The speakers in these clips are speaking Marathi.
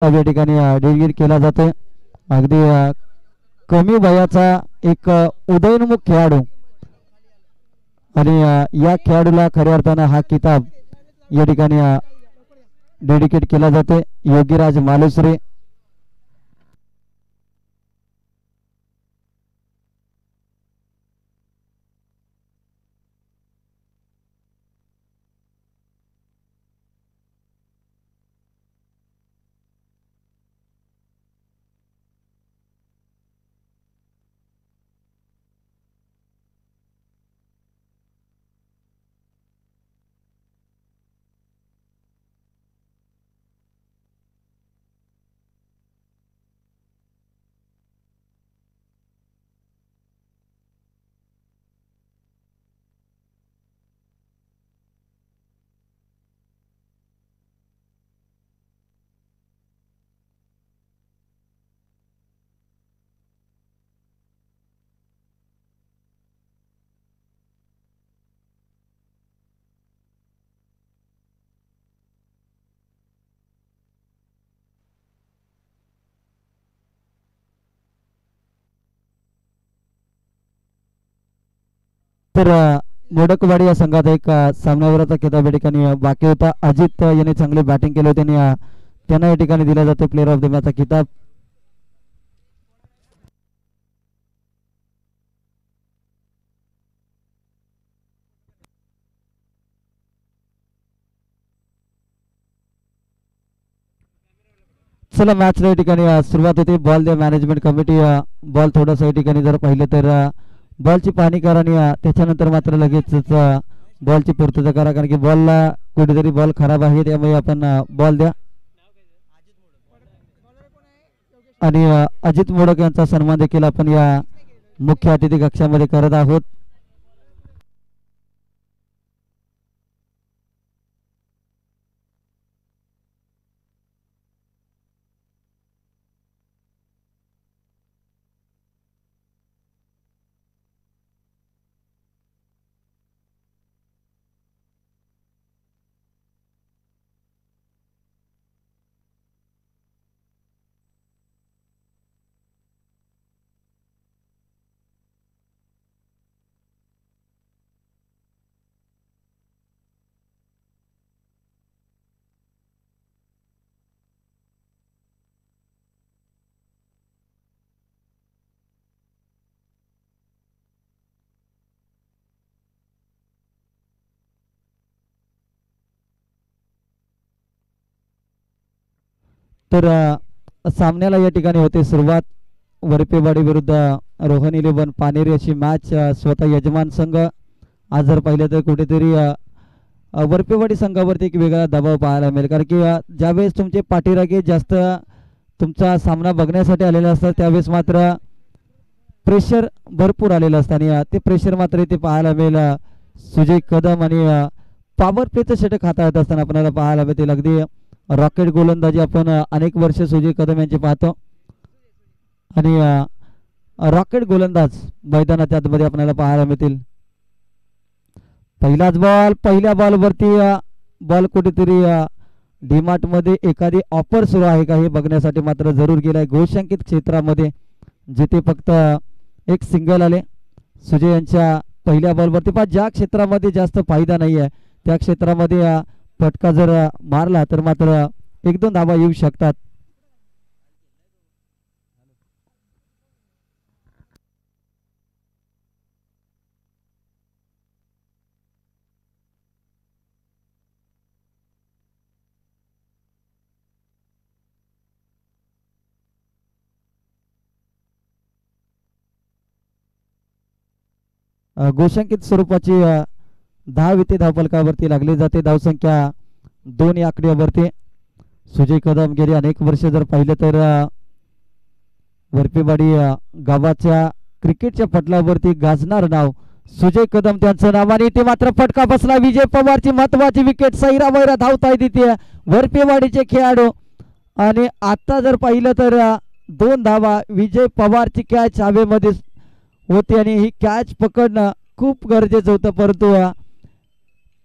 या ठिकाणी डेडिकेट केला जातोय. अगदी कमी वयाचा एक उदयोन्मुख खेळाडू आणि या खेळाडूला खऱ्या अर्थानं हा किताब या ठिकाणी डेडिकेट केला जातोय. योगीराज मालुसरे. तर मोडकवाडी या संघात एक सामन्यावरचा किताब या ठिकाणी बाकी होता. अजित यांनी चांगली बॅटिंग केली होती आणि त्यांना या ठिकाणी दिला जातो प्लेअर ऑफ द मॅचचा किताब. चला मॅच या ठिकाणी सुरुवात होते. बॉल द्या मॅनेजमेंट कमिटी. बॉल थोडंसं या ठिकाणी जर पाहिलं तर बॉलची पाहणी करा आणि त्याच्यानंतर मात्र लगेचच बॉलची पूर्तता करा, कारण की बॉलला कुठेतरी बॉल खराब आहे, त्यामुळे आपण बॉल द्या. आणि अजित मोडक यांचा सन्मान देखील आपण या मुख्य अतिथी कक्षामध्ये करत आहोत. तर सामन्याला या ठिकाणी होते सुरुवात. वरपेवाडी विरुद्ध रोहन 11 पानेरी अशी मॅच. स्वतः यजमान संघ आज जर पाहिलं तर कुठेतरी वरपेवाडी संघावरती एक वेगळा दबाव पाहायला मिळेल, कारण की ज्यावेळेस तुमचे पाठीराखे जास्त तुमचा सामना बघण्यासाठी आलेले असतात त्यावेळेस मात्र प्रेशर भरपूर आलेलं असतं आणि ते प्रेशर मात्र इथे पाहायला मिळेल. सुजय कदम आणि पॉवर प्लेचं षटक हाताळत असताना आपल्याला पाहायला मिळतील. अगदी रॉकेट गोलंदाजी आपण अनेक वर्ष सुजय कदम यांचे पाहतो आणि रॉकेट गोलंदाज मैदानाच्या आतमध्ये आपल्याला पाहायला मिळतील. पहिलाच बॉल. पहिल्या बॉलवरती बॉल कुठेतरी डीमार्ट मध्ये एखादी ऑफर सुरू आहे का हे बघण्यासाठी मात्र जरूर गेलाय घोषांकित क्षेत्रामध्ये, जिथे फक्त एक सिंगल आले सुजय यांच्या पहिल्या बॉलवरती. पण ज्या क्षेत्रामध्ये जास्त फायदा नाही आहे त्या क्षेत्रामध्ये फटका जर मारला तर मात्र 1-2 धावा येऊ शकतात. घोषांकित स्वरूपाची धाव इथे धावफलकावरती लागली जाते. धावसंख्या 2 या आकड्यावरती. सुजय कदम गेली अनेक वर्ष जर पाहिलं तर वरपेवाडी गावाच्या क्रिकेटच्या पटलावरती गाजणार नाव सुजय कदम त्यांचं नाव, आणि इथे मात्र फटका बसला. विजय पवारची महत्वाची विकेट. सैरा वैरा धावताय तिथे वरपेवाडीचे खेळाडू, आणि आता जर पाहिलं तर 2 धावा. विजय पवारची कॅच हवेमध्ये होती आणि ही कॅच पकडणं खूप गरजेचं होतं, परंतु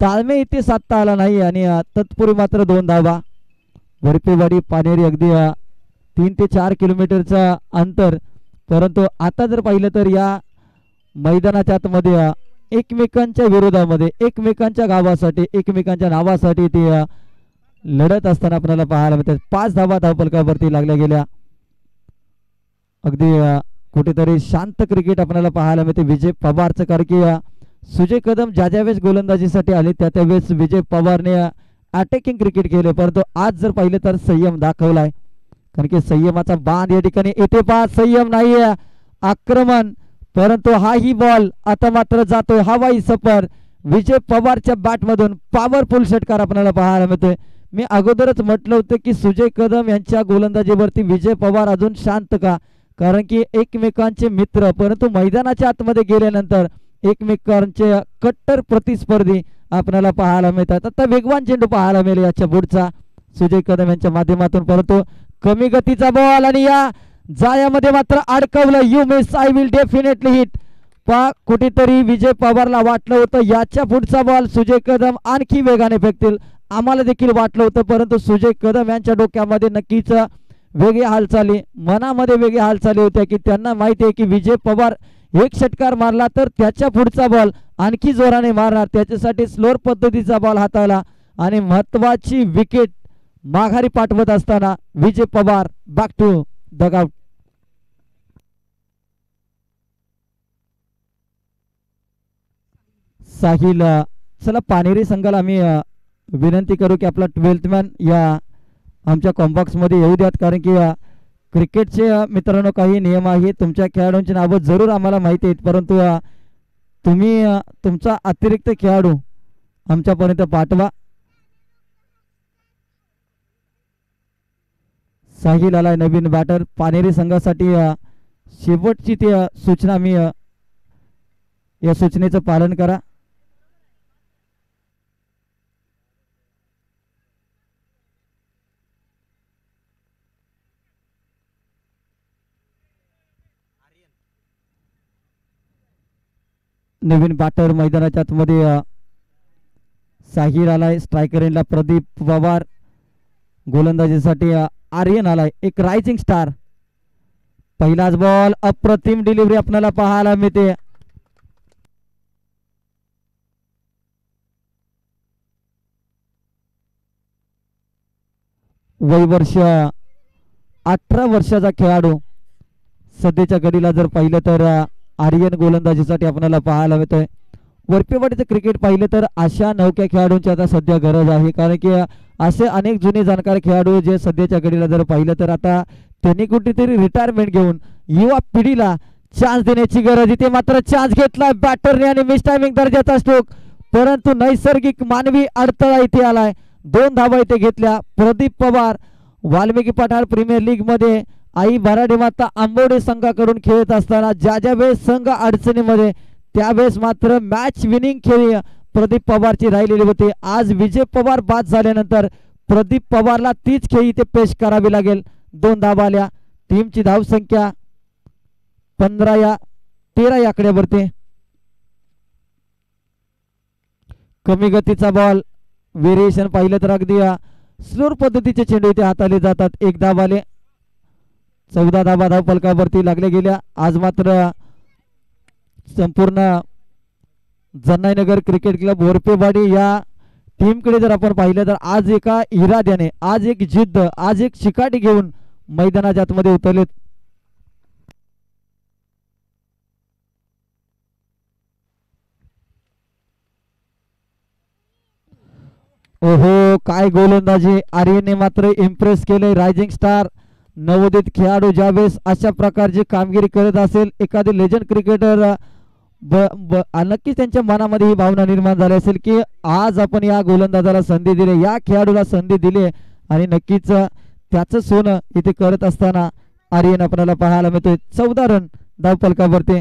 ताळमेळ इथे साधता आला नाही आणि तत्पूर्वी मात्र 2 धावा. वरपेवाडी पानेरी अगदी 3 ते 4 किलोमीटरचा अंतर, परंतु आता जर पाहिलं तर या मैदानाच्या आतमध्ये एकमेकांच्या विरोधामध्ये, एकमेकांच्या गावासाठी, एकमेकांच्या नावासाठी ते लढत असताना आपल्याला पाहायला मिळते. 5 धावा धावफलकावरती लागल्या गेल्या. अगदी कुठेतरी शांत क्रिकेट आपल्याला पाहायला मिळते विजय पवारचं, कारण की सुजय कदम ज्या वेळेस गोलंदाजीसाठी आले त्यावेळेस विजय पवारने अटॅकिंग क्रिकेट केले, परंतु आज जर पाहिलं तर संयम दाखवलाय, कारण की संयमाचा बांध या ठिकाणी येथे पहा. संयम नाही आक्रमण, परंतु हाही बॉल आता मात्र जातोय हवाई सफर. विजय पवारच्या बॅटमधून पॉवरफुल षटकार आपल्याला पाहायला मिळतोय. मी अगोदरच म्हटलं होतं की सुजय कदम यांच्या गोलंदाजीवरती विजय पवार अजून शांत का, कारण की एकमेकांचे मित्र, परंतु मैदानाच्या आतमध्ये गेल्यानंतर एकमेकांचे कट्टर प्रतिस्पर्धी आपल्याला पाहायला मिळतात. आता वेगवान चेंडू पाहायला मिळेल याच्या पुढचा सुजय कदम यांच्या माध्यमातून, परंतु कमी गतीचा बॉल आणि या जायामध्ये मात्र अडकवलं. You miss I will definitely hit. पा कुठेतरी विजय पवारला वाटलं होतं याच्या पुढचा बॉल सुजय कदम आणखी वेगाने फेकतील, आम्हाला देखील वाटलं होतं, परंतु सुजय कदम यांच्या डोक्यामध्ये नक्कीच वेगळी हालचाली, मनामध्ये वेगळी हालचाली होत्या की त्यांना माहिती आहे की विजय पवार एक षटकार मारला तर त्याच्या पुढचा बॉल आणखी जोराने मारणार, त्याच्यासाठी स्लोअर पद्धतीचा बॉल हाताळला आणि महत्वाची विकेट माघारी पाठवत असताना Vijay Pawar back to dugout. Sahil, चला पानेरी संघाला आम्ही विनंती करू की आपला 12th मॅन या आमच्या कॉम्बॉक्स मध्ये येऊ द्यात, कारण की क्रिकेटचे मित्रांनो काही नियम आहे. तुमच्या खेळाडूंची नावं जरूर आम्हाला माहिती आहेत, परंतु तुम्ही तुमचा अतिरिक्त खेळाडू आमच्यापर्यंत पाठवा. साहिल आलाय नवीन बॅटर पानेरी संघासाठी. शेवटची ती सूचना मी या सूचनेचं पालन करा. नवीन बॅटर मैदानाच्या आतमध्ये साहिल आलाय. स्ट्रायकर एंडला प्रदीप पवार, गोलंदाजीसाठी आर्यन आलाय, एक रायझिंग स्टार. पहिलाच बॉल, अप्रतिम डिलिव्हरी आपल्याला पाहायला मिळते. वय वर्ष 18 वर्षाचा खेळाडू सध्याच्या घडीला जर पाहिलं तर आर्यन गोलंदाजीसाठी आपल्याला पाहायला मिळतोय. वरपेवाडीचं क्रिकेट पाहिलं तर अशा नवख्या खेळाडूंची आता सध्या गरज आहे, कारण की असे अनेक जुने जाणकार खेळाडू जे सध्याच्या घडीला जर पाहिलं तर आता त्यांनी कुठेतरी रिटायरमेंट घेऊन युवा पिढीला चान्स देण्याची गरज. इथे मात्र चान्स घेतला बॅटरने आणि मिस टायमिंग दर्जाचा स्ट्रोक, परंतु नैसर्गिक मानवी अडथळा इथे आलाय. 2 धावा इथे घेतल्या. प्रदीप पवार वाल्मिकी पठार प्रीमियर लीग मध्ये आई भराडे माता आंबोडे संघाकडून खेळत असताना ज्या वेळेस संघ अडचणीमध्ये त्यावेळेस मात्र मॅच विनिंग खेळी प्रदीप पवारची राहिलेली होती. आज विजय पवार बाद झाल्यानंतर प्रदीप पवारला तीच खेळी इथे पेश करावी लागेल. 2 धावा आल्या. टीमची धावसंख्या 13 या आकड्यावरती. कमी गतीचा बॉल, व्हेरिएशन पाहिलं तर अगदी स्लोर पद्धतीचे चेंडू इथे हाताळले जातात. 1 धाव आले. 14 धावा धावफलकावरती लागल्या गेल्या. आज मात्र संपूर्ण जन्नाईनगर क्रिकेट क्लब वरपेवाडी या टीमकडे जर आपण पाहिलं तर आज एका इराद्याने, आज एक जिद्द, आज एक चिकाटी घेऊन मैदानाच्या आतमध्ये उतरलेत. ओहो, काय गोलंदाजी आर्यनने मात्र इम्प्रेस केले. रायझिंग स्टार नवोदित खेळाडू ज्यावेळेस अशा प्रकारची कामगिरी करत असेल, एखादी लेजंड क्रिकेटर नक्कीच त्यांच्या मनामध्ये ही भावना निर्माण झाली असेल की आज आपण या गोलंदाजाला संधी दिली, या खेळाडूला संधी दिली आणि नक्कीच त्याचं सोनं इथे करत असताना आर्यन आपल्याला पाहायला मिळतोय. 14 रन धावफलकावरती.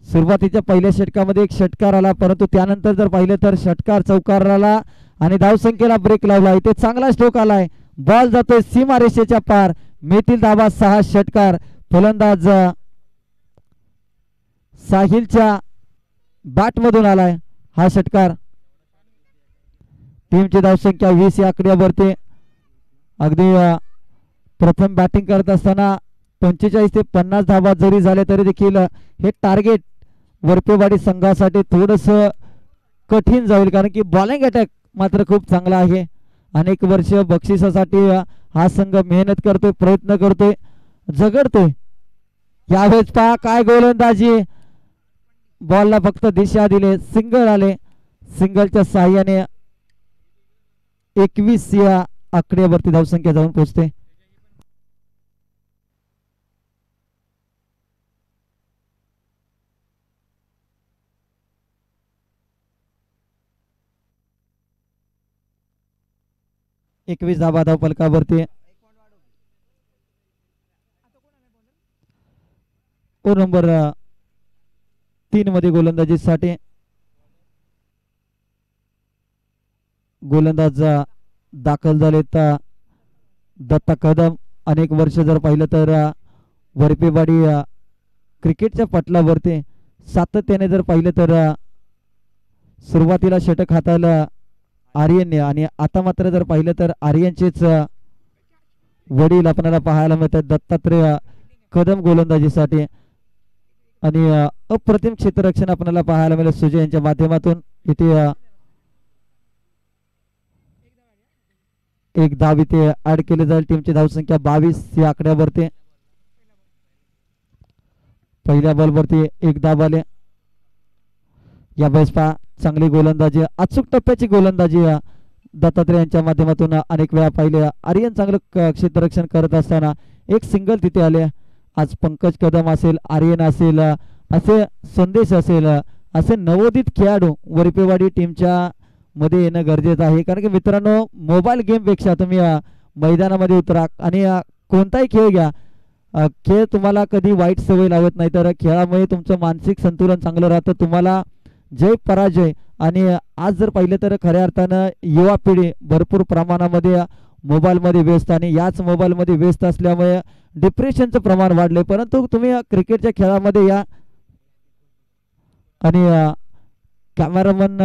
सुरुवातीच्या पहिल्या षटकामध्ये एक षटकार आला, परंतु त्यानंतर जर पाहिलं तर षटकार चौकार आला आणि धावसंख्येला ब्रेक लावला. इथे चांगला स्ट्रोक आलाय. बॉल जातोय सीमारेषेच्या पार. मिळतील धावा 6 षटकार. फलंदाज साहिलच्या बॅट मधून आलाय हा षटकार. टीमची धावसंख्या 20 या आकड्यावरती. अगदी प्रथम बॅटिंग करत असताना 45 ते 50 धावा जरी झाले तरी देखील हे टार्गेट वरपेवाडी संघासाठी थोडस कठीण जाईल, कारण की बॉलिंग अटॅक मात्र खूप चांगला आहे. अनेक वर्ष बक्षिसासाठी हा संघ मेहनत करतोय, प्रयत्न करतोय, झगडतोय. यावेळेस पहा काय गोलंदाजी, बॉलला फक्त दिशा दिले, सिंगल आले. सिंगलच्या साह्याने 21 या आकड्यावरती धावसंख्या जाऊन पोहोचते. एकवीस धावा धाव फलकावरती. नंबर 3 मध्ये गोलंदाजीसाठी गोलंदाज दाखल झाले तर दत्ता कदम. अनेक वर्ष जर पाहिलं तर वरपेवाडी क्रिकेटच्या पटलावरती सातत्याने जर पाहिलं तर सुरुवातीला षटक हाताळलं आर्यनने, आणि आता मात्र जर पाहिलं तर आर्यनचेच वडील आपल्याला पाहायला मिळतात दत्तात्रय कदम गोलंदाजीसाठी. आणि अप्रतिम क्षेत्ररक्षण आपल्याला पाहायला मिळेल सुजय यांच्या माध्यमातून. इथे एक धाव इथे ऍड केले जाईल. टीमची धावसंख्या 22 या आकड्यावरती. पहिल्या बॉलवरती एक धाव आले. या वेळेस पहा चांगली गोलंदाजी, अचूक टप्प्याची गोलंदाजी दत्तात्रय यांच्या माध्यमातून अनेक वेळा पाहिले. आर्यन चांगलं क्षेत्ररक्षण करत असताना एक सिंगल तिथे आले. आज पंकज कदम असेल, आर्यन असेल, असे संदेश असेल, असे नवोदित खेळाडू वरपेवाडी टीमच्या मध्ये येणं गरजेचं आहे. कारण की मित्रांनो, मोबाईल गेम पेक्षा तुम्ही मैदानामध्ये उतरा आणि कोणताही खेळ घ्या. खेळ तुम्हाला कधी वाईट सवय लावत नाही, तर खेळामुळे तुमचं मानसिक संतुलन चांगलं राहतं. तुम्हाला जय पराजय, आणि आज जर पाहिलं तर खऱ्या अर्थानं युवा पिढी भरपूर प्रमाणामध्ये मोबाईलमध्ये व्यस्त, आणि याच मोबाईलमध्ये व्यस्त असल्यामुळे डिप्रेशनचं प्रमाण वाढले. परंतु तुम्ही क्रिकेटच्या खेळामध्ये या. आणि कॅमेरामन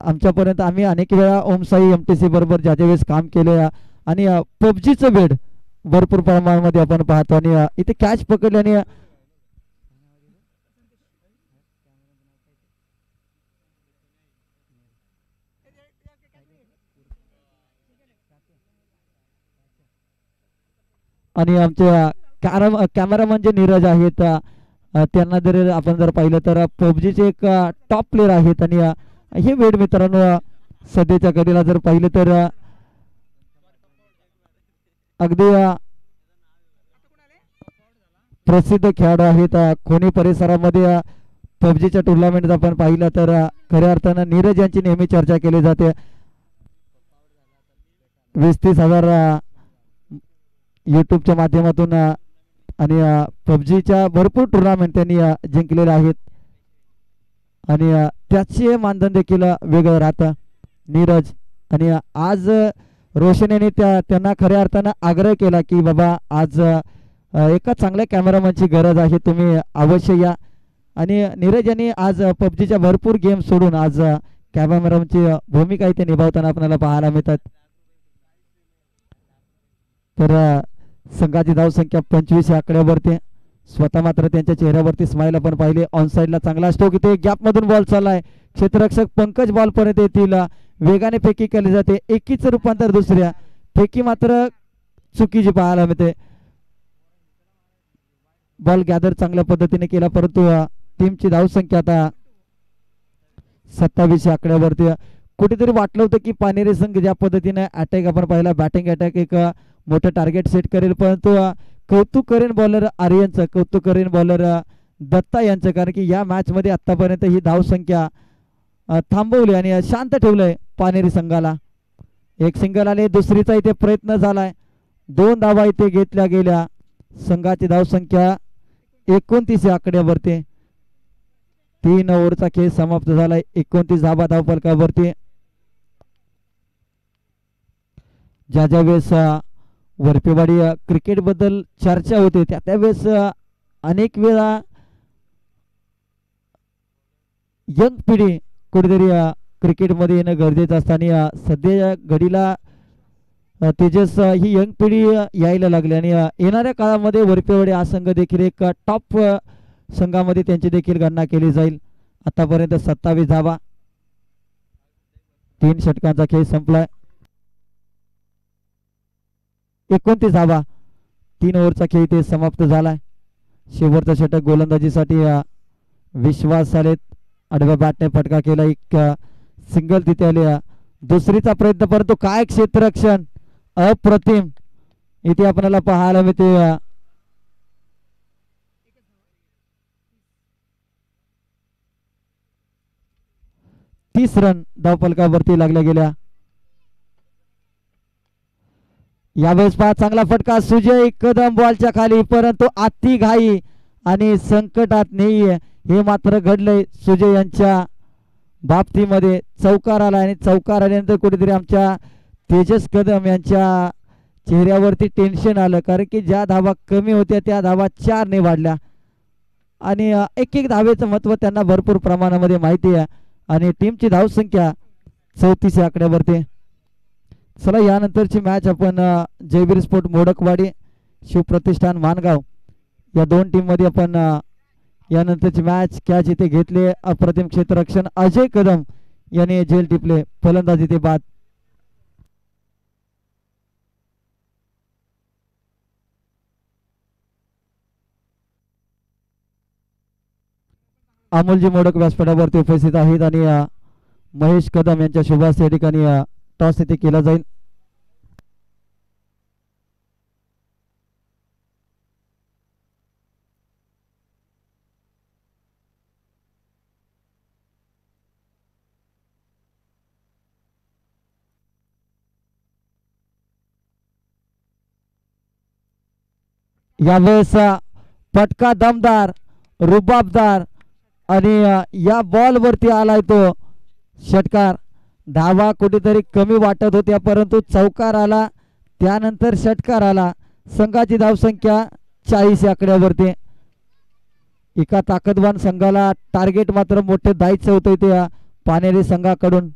आमच्यापर्यंत आम्ही अनेक वेळा ओमसाई MTC बरोबर ज्याच्या वेळेस काम केले, आणि पबजीचं वेड भरपूर प्रमाणामध्ये आपण पाहतो. आणि इथे कॅच पकडल्याने आणि आमचे कॅमेरामन जे नीरज आहेत त्यांना जर आपण जर पाहिलं तर पबजीचे एक टॉप प्लेअर आहेत. आणि हे वेड मित्रांनो सध्याच्या घडीला जर पाहिलं तर अगदी प्रसिद्ध खेळाडू आहेत. कोणी परिसरामध्ये पबजीच्या टुर्नामेंट आपण पाहिलं तर खऱ्या अर्थानं नीरज यांची नेहमी चर्चा केली जाते. 20-30 हजार यूट्यूबच्या माध्यमातून आणि पबजीच्या भरपूर टुर्नामेंट त्यांनी जिंकलेले आहेत, आणि त्याचे मानधन देखील वेगळं राहतं नीरज. आणि आज रोशन यांनी त्यांना खऱ्या अर्थानं आग्रह केला की बाबा आज एका चांगल्या कॅमेरामॅनची गरज आहे, तुम्ही अवश्य या. आणि नीरज यांनी आज पबजीच्या भरपूर गेम सोडून आज कॅमेरामॅनची भूमिका इथे निभावताना आपल्याला पाहायला मिळतात. तर संघाची धावसंख्या 25 या आकड्यावरती. स्वतः मात्र त्यांच्या चेहऱ्यावरती स्माइल आपण पाहिले. ऑन साइडला चांगला स्ट्रोक, इथे गॅप मधून बॉल चाललाय. क्षेत्ररक्षक पंकज बॉल पर्यंत येतील. वेगाने फेकी केली जाते, एकीचं रूपांतर दुसऱ्या. फेकी मात्र चुकीची पाहायला मिळते. बॉल गॅदर चांगल्या पद्धतीने केला, परंतु टीमची धावसंख्या आता 27 आकड्यावरती. कुठेतरी वाटलं होतं की पानेरी संघ ज्या पद्धतीने अटॅक आपण पाहिला, बॅटिंग अटॅक एक मोठं टार्गेट सेट करेल, परंतु कौतुक करेन बॉलर आर्यनचं, कौतुक करेन बॉलर दत्ता यांचं. कारण की या मॅच मध्ये आतापर्यंत ही धावसंख्या थांबवली आणि शांत ठेवलंय पानेरी संघाला. एक सिंगल आले, दुसरीचा इथे प्रयत्न झालाय, 2 धावा इथे घेतल्या गेल्या. संघाची धावसंख्या 29 आकड्यावरती. 3 ओव्हरचा खेळ समाप्त झालाय. 29 धावा धावफलकावरती. ज्या ज्या वेळेस वरपेवाडी क्रिकेट बद्दल चर्चा होते त्यावेळेस अनेक वेळा यंग पिढी कुठेतरी क्रिकेटमध्ये येणं गरजेचं असतं. आणि सध्या घडीला तेजस ही यंग पिढी यायला लागली आणि येणाऱ्या काळामध्ये वरपेवाडी हा संघ देखील एक टॉप संघामध्ये त्यांची देखील गणना केली जाईल. आतापर्यंत 27 धावा, 3 षटकांचा खेळ संपलाय. 29 धावा, 3 ओव्हरचा खेळ इथे समाप्त झालाय. शेवटचा षटक गोलंदाजीसाठी विश्वास आलेत. आडव्या बॅटने फटका केला, एक सिंगल तिथे आले. दुसरीचा प्रयत्न, परंतु काय क्षेत्ररक्षण अप्रतिम इथे आपल्याला पाहायला मिळते. 30 रन धावफलकावरती लागल्या गेल्या. यावेळेस पहा चांगला फटका, सुजय कदम बॉलच्या खाली, परंतु अति घाई आणि संकटात नाही हे मात्र घडलंय सुजय यांच्या बाबतीमध्ये. चौकार आला आणि चौकार आल्यानंतर कुठेतरी आमच्या तेजस कदम यांच्या चेहऱ्यावरती टेन्शन आलं, कारण की ज्या धावा कमी होत्या त्या धावा 4 ने वाढल्या आणि एक एक धावेचं महत्त्व त्यांना भरपूर प्रमाणामध्ये माहिती आहे आणि टीमची धावसंख्या 34 या आकड्यावरती. चला यानंतरची मॅच आपण जयवीर स्पोर्ट मोडकवाडी शिवप्रतिष्ठान मानगाव या दोन टीम मध्ये आपण यानंतरची मॅच कॅच इथे घेतले. अप्रतिम क्षेत्ररक्षण अजय कदम यांनी झेल टिपले, फलंदाजी ते बाद. अमोलजी मोडक व्यासपीठावरती उपस्थित आहेत आणि महेश कदम यांच्या शुभास या ठिकाणी टॉस इथे केला जाईल. यावेळेस फटका दमदार, रुबाबदार आणि या बॉल वरती आलाय तो षटकार. धावा कुठेतरी कमी वाटत होत्या, परंतु चौकार आला, त्यानंतर षटकार आला. संघाची धावसंख्या 40 आकड्यावरती. एका ताकदवान संघाला टार्गेट मात्र मोठे द्यायचं होतं इथे पानेरी संघाकडून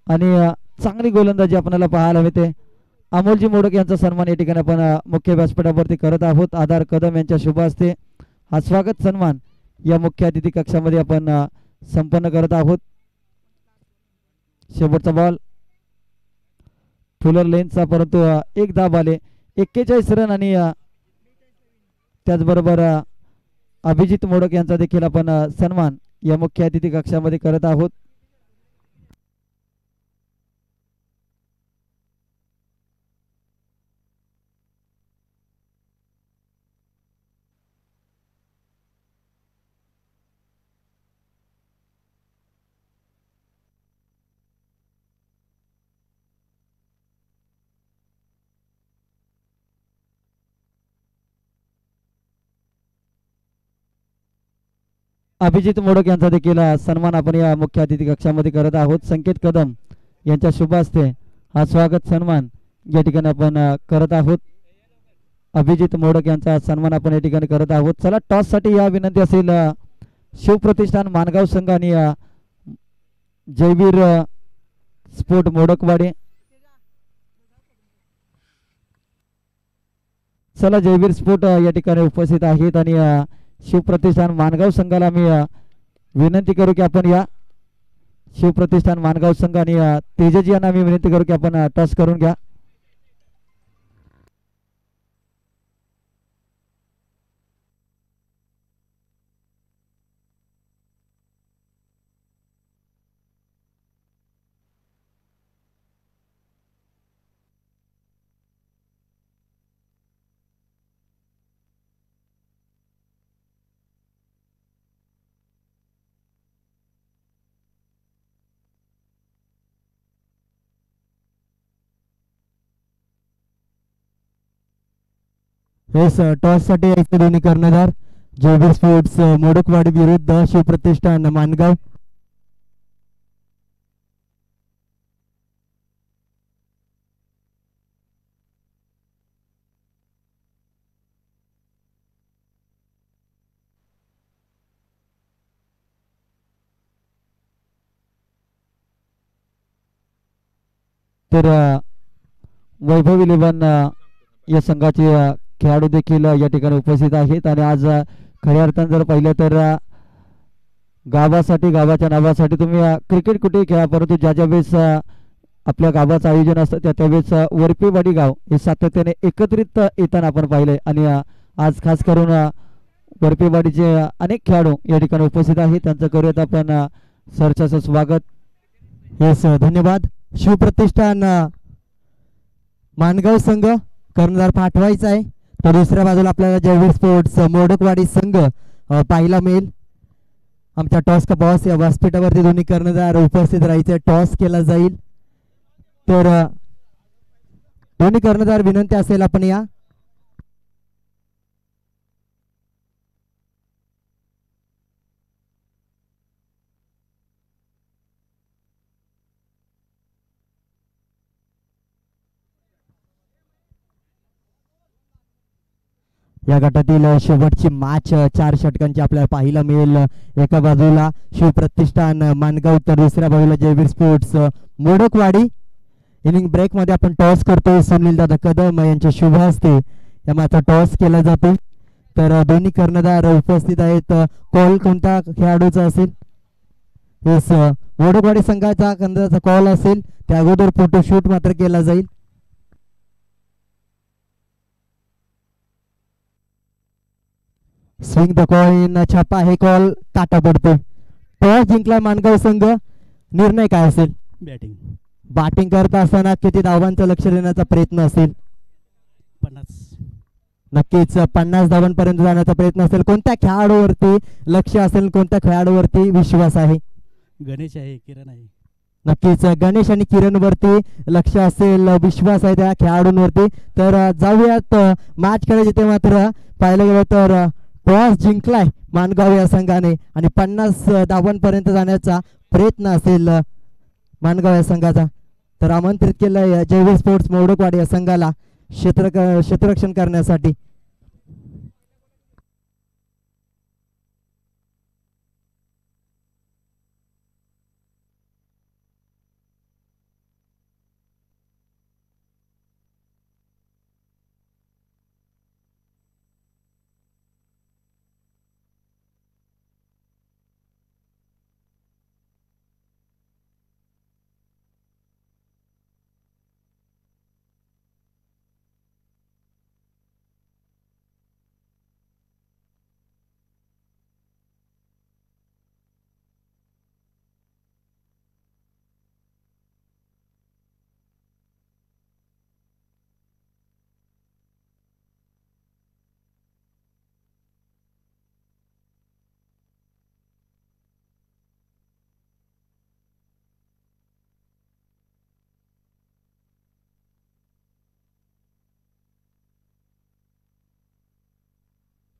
आणि चांगली गोलंदाजी आपल्याला पाहायला मिळते. अमोलजी मोडक यांचा सन्मान या ठिकाणी आपण मुख्य व्यासपीठावरती करत आहोत. आधार कदम यांच्या शुभ हस्ते हा स्वागत सन्मान या मुख्य अतिथी कक्षामध्ये आपण संपन्न करत आहोत. शेवटचा बॉल फुलर लेनचा, परंतु एक धाव आले. 41 रन आणि त्याचबरोबर अभिजित मोडक यांचा देखील आपण सन्मान या मुख्य अतिथी कक्षामध्ये करत आहोत. अभिजित मोडक यांचा देखील सन्मान आपण या मुख्य अतिथी कक्षामध्ये करत आहोत. संकेत कदम यांच्या शुभ हस्ते हा स्वागत सन्मान या ठिकाणी आपण करत आहोत. अभिजित मोडक यांचा सन्मान आपण या ठिकाणी करत आहोत. चला टॉस साठी या विनंती असेल शिवप्रतिष्ठान मानगाव संघ आणि जयवीर स्पोर्ट मोडकवाडे. चला जयवीर स्पोर्ट या ठिकाणी उपस्थित आहेत आणि शिवप्रतिष्ठान मानगाव संघाला मी विनंती करू की आपण या शिवप्रतिष्ठान मानगाव संघ आणि तेजजी यांना मी विनंती करू की आपण टॉस करून घ्या. येस, टॉस साठी यायचे दोन्ही कर्णधार जयवीर स्पोर्ट्स मोडकवाडी विरुद्ध शिवप्रतिष्ठान मानगाव. तर वैभव इलेव्हन या संघाचे खेळाडू देखील या ठिकाणी उपस्थित आहेत आणि आज खऱ्या अर्थानं जर पाहिलं तर गावासाठी गावाच्या नावासाठी तुम्ही क्रिकेट कुठेही खेळा, परंतु ज्या ज्या वेळेस आपल्या गावाचं आयोजन असतं त्यावेळेस वरपेवाडी गाव हे सातत्याने एकत्रित येताना आपण पाहिलंय आणि आज खास करून वरपेवाडीचे अनेक खेळाडू या ठिकाणी उपस्थित आहेत. त्यांचं करूयात आपण सरचं स्वागत. येस धन्यवाद. शिवप्रतिष्ठान मानगाव संघ कर्णधार पाठवायचा आहे, तर दुसऱ्या बाजूला आपल्याला जयवीर स्पोर्ट्स मोडकवाडी संघ पाहायला मिळेल. आमच्या टॉस का बॉस या व्यासपीठावरती दोन्ही कर्णधार उपस्थित राहायचे. टॉस केला जाईल, तर दोन्ही कर्णधार विनंती असेल आपण या. या गटातील शेवटची मॅच 4 षटकांची आपल्याला पाहायला मिळेल. एका बाजूला शिवप्रतिष्ठान मानगाव, तर दुसऱ्या बाजूला Jaiveer sports Modakwadi. Inning break मध्ये आपण टॉस करतोय. सुनील दादा कदम यांच्या शुभ हस्ते या मॅचचा टॉस केला जातो, तर दोन्ही कर्णधार उपस्थित आहेत. कॉल कोणत्या खेळाडूचा असेल? येस, मोडकवाडी संघाचा कर्णधाराचा कॉल असेल. त्या अगोदर फोटोशूट मात्र केला जाईल. स्विंग द कॉइन छापा, हे कॉल काटा पडतो. टॉस जिंकला मानगाव संघ. निर्णय काय असेल? बॅटिंग. बॅटिंग करत असताना किती धावांचं लक्ष देण्याचा प्रयत्न असेल? 50. नक्कीच 50 धावांपर्यंत जाण्याचा प्रयत्न असेल. कोणत्या खेळाडूवरती लक्ष असेल, कोणत्या खेळाडूवरती विश्वास आहे? गणेश आहे, किरण आहे. नक्कीच गणेश आणि किरण वरती लक्ष असेल, विश्वास आहे त्या खेळाडूंवरती. तर जाऊयात मॅच कडे. जिथे मात्र पाहायला गेलं तर टॉस जिंकलाय मानगाव या संघाने आणि 50 धावांपर्यंत जाण्याचा प्रयत्न असेल मानगाव या संघाचा. तर आमंत्रित केलंय जयवीर स्पोर्ट्स मोडकवाडी या संघाला क्षेत्ररक्षण करण्यासाठी.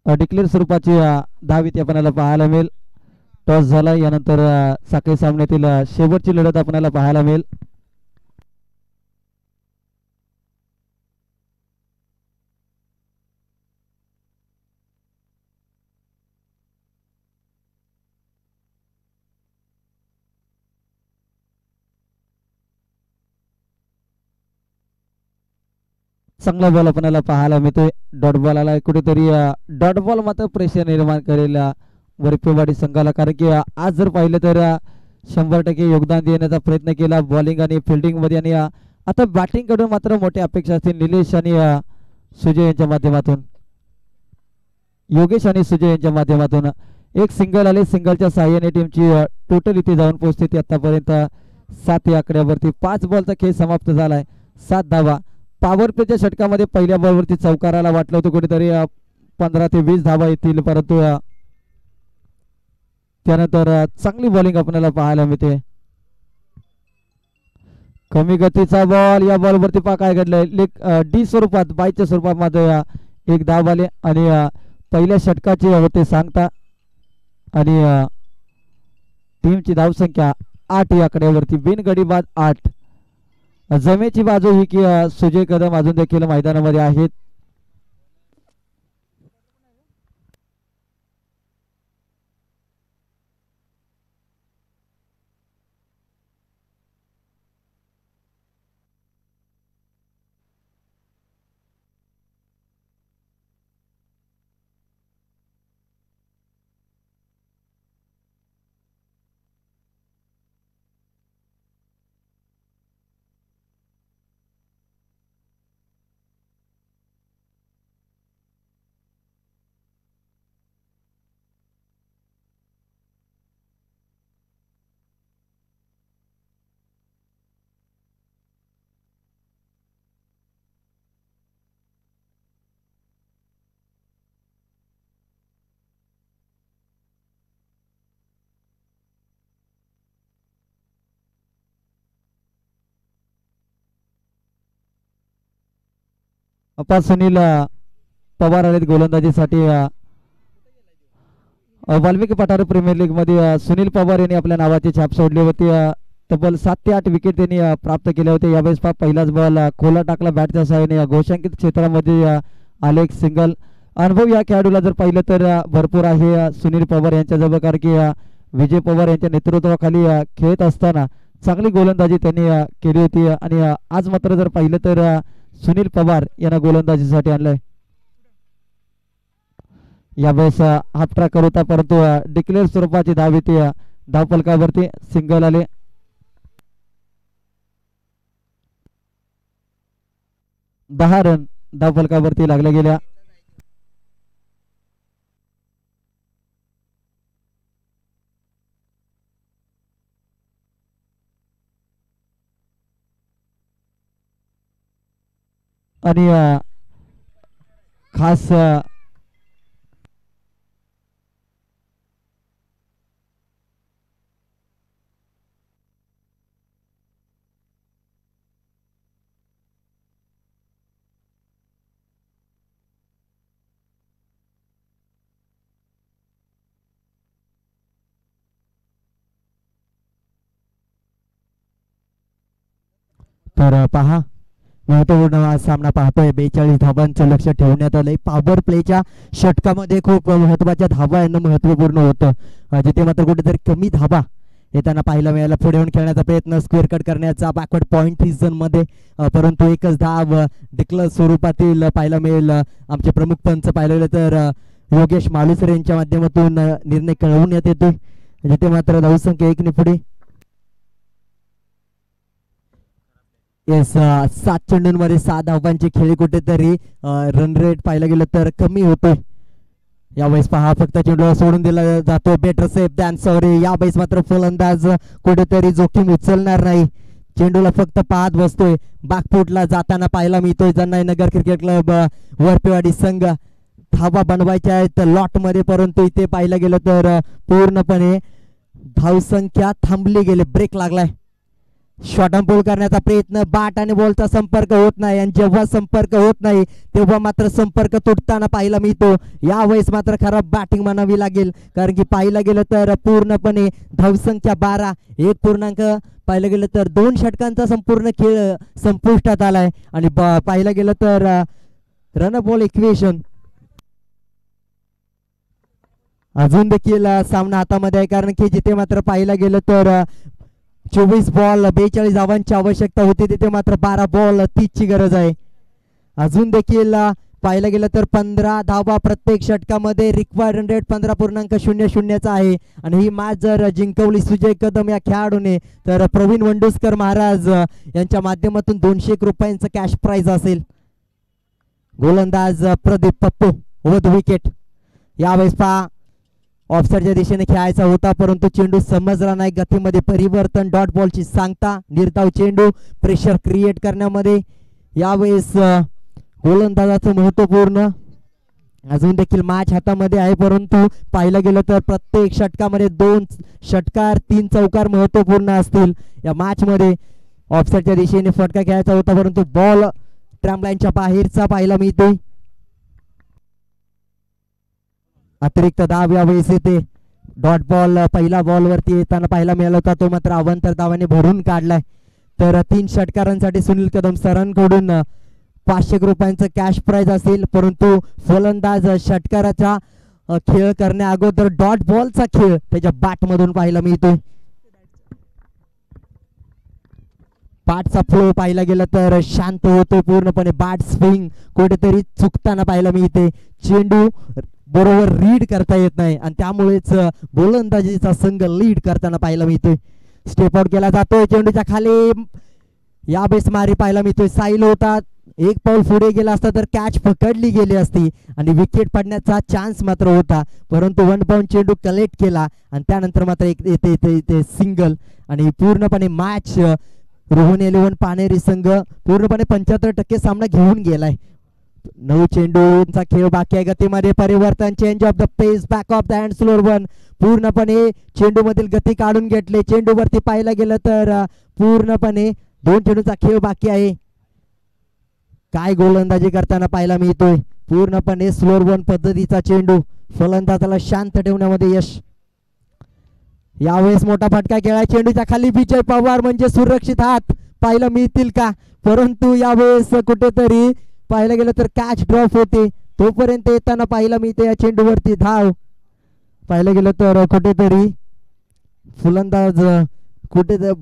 डिक्लेअर स्वरूपाची धावीत आपल्याला पाहायला मिळेल. टॉस झाला, यानंतर साखळी सामन्यातील शेवटची लढत आपल्याला पाहायला मिळेल. चांगला बॉल आपल्याला पाहायला मिळतोय. डॉट बॉल आला कुठेतरी. डॉट बॉल मात्र प्रेशर निर्माण करेल वरपेवाडी संघाला, कारण की आज जर पाहिलं तर 100% योगदान देण्याचा प्रयत्न केला बॉलिंग आणि फिल्डिंग मध्ये. आणि आता बॅटिंग कडून मात्र मोठ्या अपेक्षा असतील निलेश आणि सुजय यांच्या माध्यमातून, योगेश आणि सुजय यांच्या माध्यमातून. एक सिंगल आले, सिंगलच्या साह्याने टीमची टोटल इथे जाऊन पोहोचते ती आतापर्यंत 7 या आकड्यावरती. 5 बॉलचा खेळ समाप्त झालाय, 7 धावा. पॉवर प्लेच्या षटकामध्ये पहिल्या बॉलवरती चौकाराला वाटलं होतं कुठेतरी 15 ते 20 धावा येतील, परंतु त्यानंतर चांगली बॉलिंग आपल्याला पाहायला मिळते. कमी गतीचा बॉल, या बॉलवरती पहा काय घडलंय. डी स्वरूपात, बायच्या स्वरूपात मात्र एक धाव आले आणि पहिल्या षटकाचे होते सांगता. आणि टीमची धावसंख्या 8 या आकड्यावरती. बिनगडी बाद 8. जमेची बाजू ही की सुजय कदम अजून देखील मैदानामध्ये आहेत. सुनील पवार आलेत गोलंदाजीसाठी. वाल्मिकी पठार प्रीमियर लीग मध्ये सुनील पवार यांनी आपल्या नावाची छाप सोडली होती. तब्बल 7 ते 8 विकेट त्यांनी प्राप्त केले होते. यावेळेस पहिलाच बॉल खोला टाकला बॅटच्या सहाय्याने. घोषांकित क्षेत्रामध्ये आले एक सिंगल. अनुभव या खेळाडूला जर पाहिलं तर भरपूर आहे सुनील पवार यांच्याजवळ, कारण की विजय पवार यांच्या नेतृत्वाखाली खेळत असताना चांगली गोलंदाजी त्यांनी केली होती. आणि आज मात्र जर पाहिलं तर सुनील पवार यांना गोलंदाजीसाठी आणलंय. यावेळेस हाफ ट्रॅक करत होता, परंतु डिक्लेअर स्वरूपाची धाव येते. धावफलकावरती सिंगल आले. दहा रन धावफलकावरती लागल्या गेल्या. आणि खास तर पहा महत्वपूर्ण सामना पाहतोय. 42 धावांचं लक्ष ठेवण्यात आलंय. पॉवर प्लेच्या षटकामध्ये खूप महत्वाच्या धावा यांना महत्वपूर्ण होतं. जिथे मात्र कुठेतरी कमी धावा येताना पाहायला मिळाला. पुढे येऊन खेळण्याचा प्रयत्न, स्क्वेअर कट करण्याचा बॅकवर्ड पॉइंट रिझन मध्ये, परंतु एकच धाव डिक्लेअर स्वरूपातील पाहायला मिळेल. आमचे प्रमुख पंच पाहिलं गेलं तर योगेश मालुसर यांच्या माध्यमातून निर्णय कळवण्यात येतोय. जिथे मात्र धावसंख्या 1 ने पुढे. 7 चेंडूंमध्ये 6 धावांची खेळी. कुठेतरी रन रेट पाहायला गेलं तर कमी होतोय. यावेळेस पहा फक्त चेंडू सोडून दिला जातो. Better safe than sorry. यावेळेस मात्र फलंदाज कुठेतरी जोखीम उचलणार नाही. चेंडूला फक्त पाहत बसतोय. बॅकफुटला जाताना पाहायला मिळतोय. जन्नाई नगर क्रिकेट क्लब वरपेवाडी संघ धावा बनवायच्या आहेत लॉट मध्ये, परंतु इथे पाहायला गेलं तर पूर्णपणे धावसंख्या थांबली गेली. ब्रेक लागलाय. शॉर्ट अँड पुल करण्याचा प्रयत्न, बॅट आणि बॉलचा संपर्क होत नाही. आणि जेव्हा संपर्क होत नाही तेव्हा मात्र संपर्क तुटताना पाहायला मिळतो. यावेळेस मात्र खराब बॅटिंग म्हणावी लागेल, कारण की पाहायला गेलं तर पूर्णपणे धावसंख्या 12. 1 पूर्णांक पाहिलं गेलं तर 2 षटकांचा संपूर्ण खेळ संपुष्टात आलाय. आणि पाहिलं गेलं तर रन बॉल इक्वेशन अजून देखील सामना हातामध्ये आहे, कारण की जिथे मात्र पाहायला गेलं तर 24 बॉल 42 धावांची आवश्यकता होती, तिथे मात्र 12 बॉल 30 ची गरज आहे. अजून देखील पाहायला गेलं तर 15 धावा प्रत्येक षटकामध्ये. रिक्वायर्ड रन रेट 15.00 आहे. आणि ही मॅच जर जिंकवली सुजय कदम या खेळाडूने तर प्रवीण वंडुस्कर महाराज यांच्या माध्यमातून 200 रुपयांचं कॅश प्राइज असेल. गोलंदाज प्रदीप पप्पू वध विकेट. यावेळेस पहा ऑफसाईडच्या दिशेने खेळायचा होता, परंतु चेंडू समजला नाही. गतीमध्ये परिवर्तन, डॉट बॉलची सांगता, निर्धाव चेंडू प्रेशर क्रिएट करण्यामध्ये यावेळेस गोलंदाजाचं महत्वपूर्ण. अजून देखील मॅच हातामध्ये आहे, परंतु पाहिलं गेलं तर प्रत्येक षटकामध्ये 2 षटकार 3 चौकार महत्वपूर्ण असतील. या मॅच मध्ये ऑफसाईडच्या दिशेने फटका खेळायचा होता, परंतु बॉल ट्रॅम्प लाईनच्या बाहेरचा पाहायला मिळतोय. अतिरिक्त धाव यावेळेस येते. डॉट बॉल पहिला बॉल वरती येताना पाहायला मिळाला होता, तो मात्र अवांतर धावाने भरून काढलाय. तर 3 षटकारांसाठी सुनील कदम सरांकडून 500 रुपयांचं कॅश प्राइज असेल, परंतु फलंदाज षटकाराचा खेळ करण्या अगोदर डॉट बॉलचा खेळ त्याच्या बॅट मधून पाहायला मिळतोय. बॅटचा फ्लो पाहायला गेलं तर शांत होतो. पूर्णपणे बॅट स्विंग कुठेतरी चुकताना पाहायला मिळते. चेंडू बरोबर रीड करता येत नाही आणि त्यामुळेच गोलंदाजीचा संघ लीड करताना पाहायला मिळतोय. स्टेप आउट केला जातोय चेंडूच्या खाली. या बेस मारी पाहायला मिळतोय. साईल होता, 1 पाऊल पुढे गेला असता तर कॅच पकडली गेली असती आणि विकेट पडण्याचा चान्स मात्र होता, परंतु 1 बाउंड चेंडू कलेक्ट केला आणि त्यानंतर मात्र एक सिंगल. आणि पूर्णपणे मॅच रोहन 11 पानेरी संघ पूर्णपणे 75% सामना घेऊन गेलाय. 9 चेंडूंचा खेळ बाकी आहे. गतीमध्ये परिवर्तन, change of the pace, back of the hand, slower one. पूर्णपणे चेंडू मधील गती काढून घेतले. चेंडू वरती पाहायला गेलं तर पूर्णपणे 2 चेंडूचा खेळ बाकी आहे. काय गोलंदाजी करताना पाहायला मिळतोय. पूर्णपणे स्लोअर वन पद्धतीचा चेंडू, फलंदाजाला शांत ठेवण्यामध्ये यश. यावेळेस मोठा फटका खेळा, चेंडूच्या खाली विजय पवार म्हणजे सुरक्षित हात पाहायला मिळतील का, परंतु यावेळेस कुठेतरी पाहायला गेलं तर कॅच ड्रॉप होते. तोपर्यंत येताना पाहायला मिळते या चेंडूवरती धाव. पाहायला गेलं तर कुठेतरी फलंदाज कुठेतरी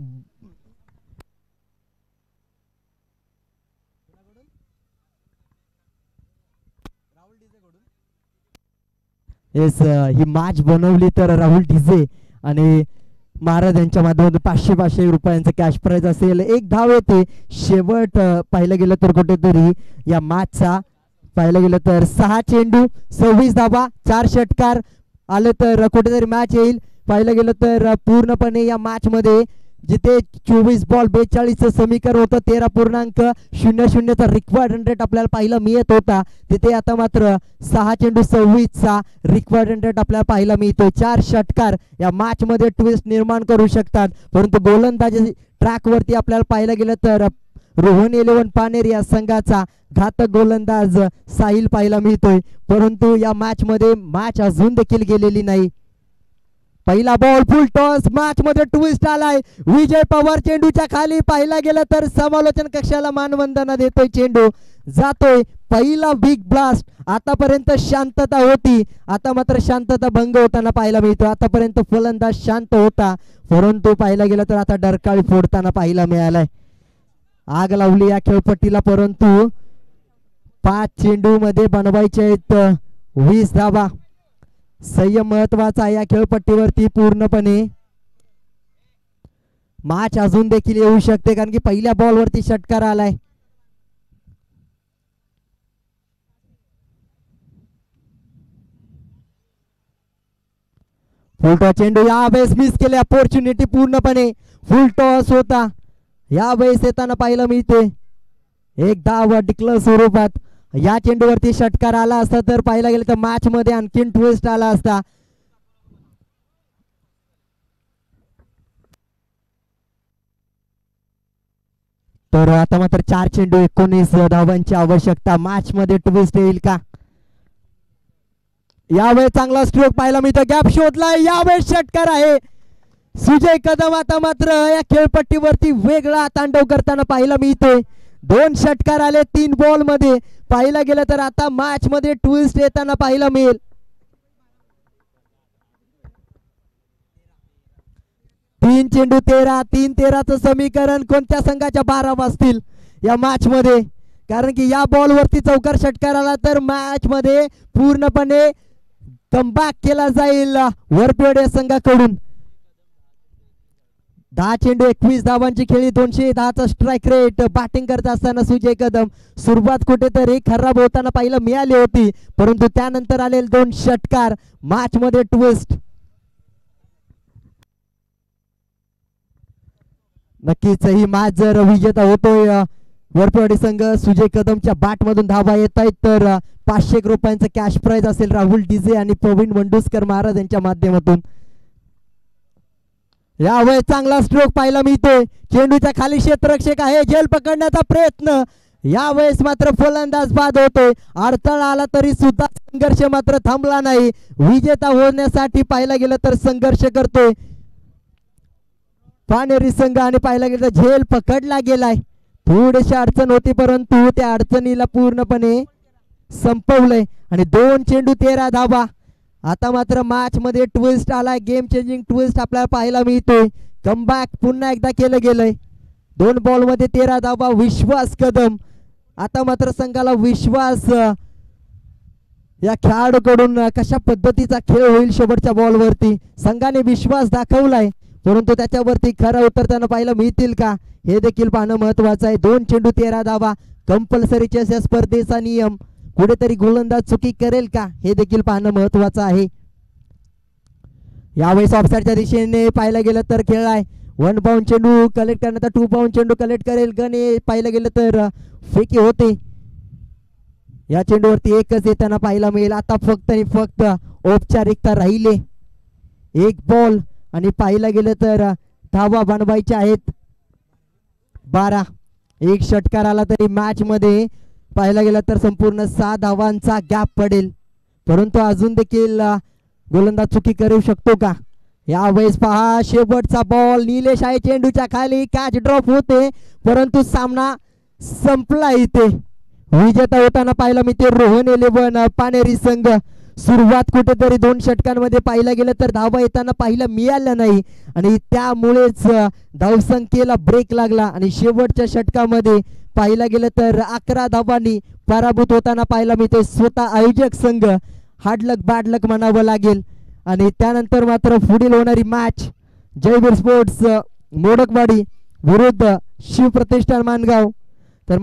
ही मॅच बनवली तर राहुल डिझे आणि महाराज यांच्या माध्यमातून 500 रुपयांचं कॅश प्राइज असेल. एक धाव येते. शेवट पाहिलं गेलं तर कुठेतरी या मॅचचा पाहिलं गेलं तर 6 चेंडू 26 धावा 4 षटकार आले तर कुठेतरी मॅच येईल. पाहिलं गेलं तर पूर्णपणे या मॅच मध्ये जिथे 24 बॉल 42 समीकरण होतं 13.00चा रिक्वायर्ड रन रेट आपल्याला पाहायला मिळत होता, तिथे आता मात्र 6 चेंडू 26चा रिक्वायर्ड रन रेट आपल्याला पाहायला मिळतोय. 4 षटकार या मॅच मध्ये ट्विस्ट निर्माण करू शकतात, परंतु गोलंदाजी ट्रॅक वरती आपल्याला पाहायला गेलं तर रोहन 11 पानेर या संघाचा घातक गोलंदाज साहिल पाहायला मिळतोय, परंतु या मॅच मध्ये मॅच अजून देखील गेलेली नाही. पहिला बॉल फुल टॉस, मॅच मध्ये ट्विस्ट आलाय. विजय पवार चेंडूच्या खाली पाहिला गेलं तर समालोचन कक्षाला मानवंदना देतोय. चेंडू जातोय. पहिला बिग ब्लास्ट. आतापर्यंत शांतता होती, आता मात्र शांतता भंग होताना पाहायला मिळतो. आतापर्यंत फलंदाज शांत होता, परंतु पाहायला गेलं तर आता डरकाळी फोडताना पाहायला मिळालाय. आग लावली या खेळपट्टीला, परंतु 5 चेंडू मध्ये बनवायचे आहेत 20 धावा. संयम महत्वाचा या खेळपट्टीवरती. पूर्णपणे मॅच अजून देखील येऊ शकते, कारण की पहिल्या बॉल वरती षटकार आलाय. फुल टॉस चेंडू यावेळेस मिस केले. अपॉर्च्युनिटी पूर्णपणे फुल टॉस होता, यावेळेस येताना पाहायला मिळते. एक धाव डिक्लेअर स्वरूपात. या चेंडूवरती षटकार आला असता तर पाहायला गेलं तर मॅच मध्ये आणखीन ट्विस्ट आला असता. तर आता मात्र 4 चेंडू 19 धावांची आवश्यकता. मॅच मध्ये ट्विस्ट येईल का. यावेळेस चांगला स्ट्रोक पाहायला मिळतो. गॅप शोधला, यावेळेस षटकार आहे. सुजय कदम आता मात्र या खेळपट्टीवरती वेगळा तांडव करताना पाहायला मिळतोय. 2 षटकार आले 3 बॉल मध्ये. पाहायला गेलं तर आता मॅच मध्ये ट्विस्ट येताना पाहायला मिळेल. 3 चेंडू 13, 3-13चं समीकरण कोणत्या संघाच्या 12 वाजतील या मॅच मध्ये, कारण की या बॉल वरती चौकार षटकार आला तर मॅच मध्ये पूर्णपणे कमबॅक केला जाईल वरपेड या संघाकडून. 10 चेंडू 21 धावांची खेळी, 210चा स्ट्राईक रेट. बॅटिंग करत असताना सुजय कदम सुरुवात कुठेतरी खराब होताना पाहायला मिळाली होती, परंतु त्यानंतर आलेले 2 षटकार. मॅच मध्ये ट्विस्ट. नक्कीच ही मॅच जर विजेता होतोय वरपवाडी संघ, सुजय कदमच्या बॅट मधून धावा येत आहेत तर 500 रुपयांचं कॅश प्राइज असेल राहुल डिझे आणि प्रवीण वंडुस्कर महाराज यांच्या माध्यमातून. यावेळेस चांगला स्ट्रोक पाहायला मिळतोय. चेंडूच्या खाली क्षेत्ररक्षक आहे, झेल पकडण्याचा प्रयत्न. यावेळेस मात्र फलंदाज बाद होतोय. अडथळा आला तरी सुद्धा संघर्ष मात्र थांबला नाही. विजेता होण्यासाठी पाहायला गेलं तर संघर्ष करतोय पानेरी संघ, आणि पाहायला गेलं तर झेल पकडला गेलाय. थोडीशी अडचण होती, परंतु त्या अडचणीला पूर्णपणे संपवलंय. आणि 2 चेंडू 13 धावा. आता मात्र मॅच मध्ये ट्विस्ट आलाय. गेम चेंजिंग ट्विस्ट आपल्याला पाहायला मिळतोय. कमबॅक पुन्हा एकदा केलं गेलंय. 2 बॉल मध्ये 13 धावा. विश्वास कदम. आता मात्र संघाला विश्वास या खेळाडूकडून कशा पद्धतीचा खेळ होईल शेवटच्या बॉल वरती. संघाने विश्वास दाखवलाय, परंतु त्याच्यावरती खरा उतरताना पाहायला मिळतील का हे देखील पाहणं महत्वाचं आहे. 2 चेंडू 13 धावा. कंपल्सरी चेस या स्पर्धेचा नियम. कुठेतरी गोलंदाज चुकी करेल का हे देखील पाहणं महत्वाचं आहे. यावेळेस ऑफसाईडच्या दिशेने पाहायला गेलं तर खेळलाय. 1 बाउंड चेंडू कलेक्ट करण्याचा 2 बाउंड चेंडू कलेक्ट करेल गणे. पाहायला गेलं तर फेकी होते. या चेंडूवरती एकच येताना पाहायला मिळेल. आता फक्त आणि फक्त औपचारिकता राहिले. 1 बॉल आणि पाहायला गेलं तर धावा बनवायच्या आहेत 12. 1 षटकार आला तरी मॅच मध्ये पाहायला गेलं तर संपूर्ण 6 धावांचा गॅप पडेल, परंतु अजून देखील गोलंदाज चुकी करू शकतो का? यावेळेस पहा शेवटचा बॉल, निलेश आहे चेंडूच्या खाली, कॅच ड्रॉप होते परंतु सामना संपला. इथे विजेता होताना पाहायला मिळते रोहन 11 पानेरी संघ. सुरुवात कुठेतरी 2 षटकांमध्ये पाहायला गेलं तर धावा येताना पाहायला मिळाल्या नाही आणि त्यामुळेच धावसंख्येला ब्रेक लागला आणि शेवटच्या षटकामध्ये पाहायला गेलं तर 11 धावांनी पराभूत होताना पाहायला मिळते स्वतः आयोजक संघ. हार्ड लक बॅड लक म्हणावं लागेल. आणि त्यानंतर मात्र पुढील होणारी मॅच जयवीर स्पोर्ट्स मोडकवाडी विरुद्ध शिवप्रतिष्ठान मानगाव. तर